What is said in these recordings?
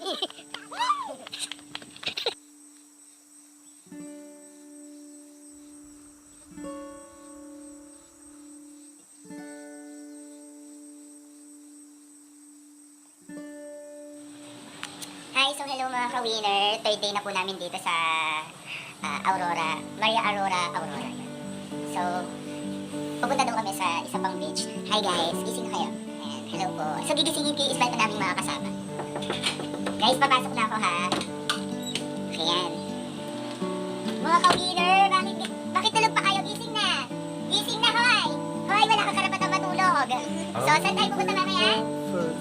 Hi, so hello mga ka-winner. Third day na po namin dito sa Aurora, Maria Aurora. So, pupunta daw kami sa isa pang beach. Hi guys, gising na kayo. Ayan, hello po. So, gigisingin kayo isbay na namin mga kasama. Guys, papasok na ako ha. Ayan. Mga ka-winner, bakit tulog pa kayo? Gising na! Gising na, hoy! Hoy, wala kang karapatang matulog. So, saan tayo pupunta mamaya?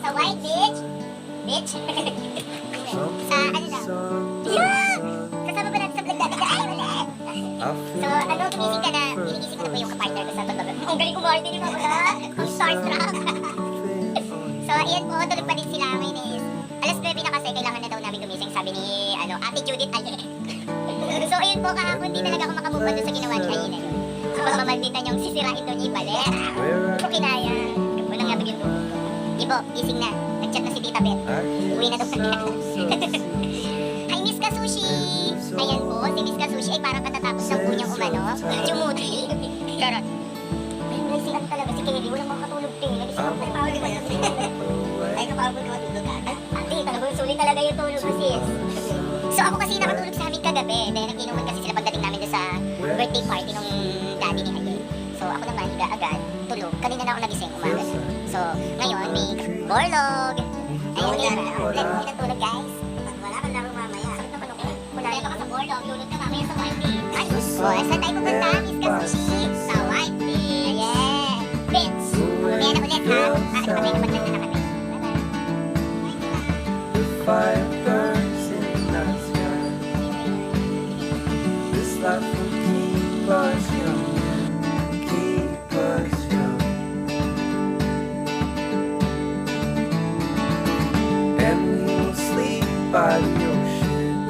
Sa White Beach? Beach? Sa ano na? Yeah! Kasama ba natin sa vlog natin? Ay, wala! So, gigising ka na. Ginigising ko na po yung kapartner ko sa pagbaga. Ang galing kumarte ni Mama na. Ang starstruck. So, ayan po, tulog pa din sila ngayon is. Alas 9 na kasi, kailangan na daw namin gumising. Sabi ni, Ate Judith Ale. So, ayun po, kahapon di talaga ako makamove on doon sa ginawa ni Aina yun. So, mamamalditan yung sisirain doon yung balet. So, kinaya. Walang nga bigyan ko. Ibo, gising na. Nag-chat na si Tita Beth. Uwi na daw na. Hi, Miss Kasushi! Ayan po, si Miss Kasushi ay parang katatapos ng kunyang umano. Jumuti. Charot. Ay, naisian talaga si Kelly. Walang makatulog din. Nagising ako. Ay, kapagod ko matulog ka. Ate, talagang sulit talaga yung tulog mo, sis. So, ako kasi nakatulog sa amin kagabi. Dahil nag-inuman kasi sila pagdating namin doon sa birthday party nung daddy ni Haye. So, ako naman, higa agad, tulog. Kanina na ako nagising, umaga na. So, ngayon, may borlog. Ayun yan. Let mo tulog, guys. Wala ka laro mamaya. Sakit na panok ko. Wala ka sa borlog. Lulot ka mamaya sa White Beach. Ay, saan tayo pupunta? Miss Kasushi. Sa White Beach. Yeah. Beach. Mamaya na ulit, ha? Mamaya na maganda na kami. Fire burns in the sky. This life will keep us young, keep us young. And we will sleep by the ocean.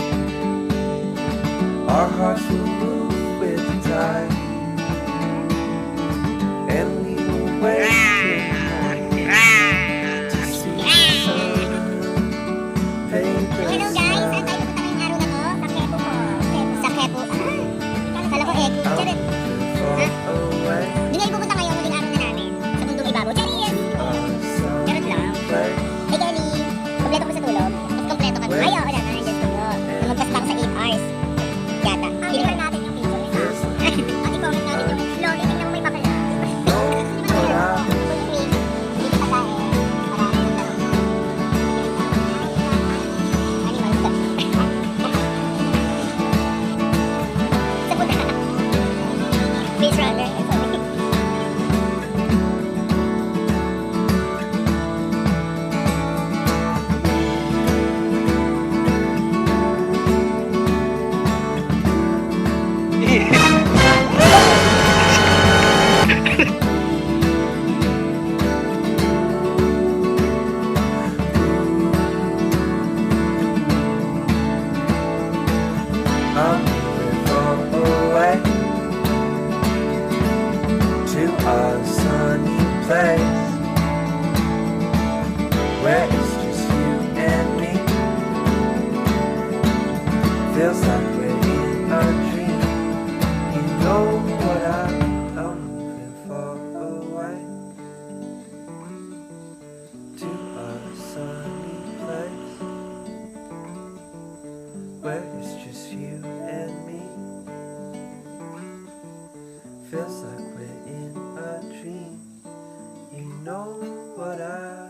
Our hearts will move with the tide. And we will wait till morning to see the sun. Hello guys, saan tayo pupunta ngayong araw na to? Sa Kepo po. Sa Kepo. Kala ko Eko. Charit. Ha? Hindi ngayon pupunta ngayon, huling araw na namin. Sa mundong ibabo. Charit! Charot lang. Hey Kelly, kompleto ko sa tulog. Mas kompleto ka. Ay, oo, wala na. Just tulog. Lumagpas pa ako sa 8 hours. Yata. Pilihan natin yung picture. Pati comment natin yung loli. Tingnan mo may papala. Hindi pa tayo. Dito pa tayo. Please run there. I'm moving far away to a sunny place where it's just you and me. Feels like we're in a dream. You know what I'm moving far away to a sunny place where it's just you and me. Feels like we're in a dream. You know what I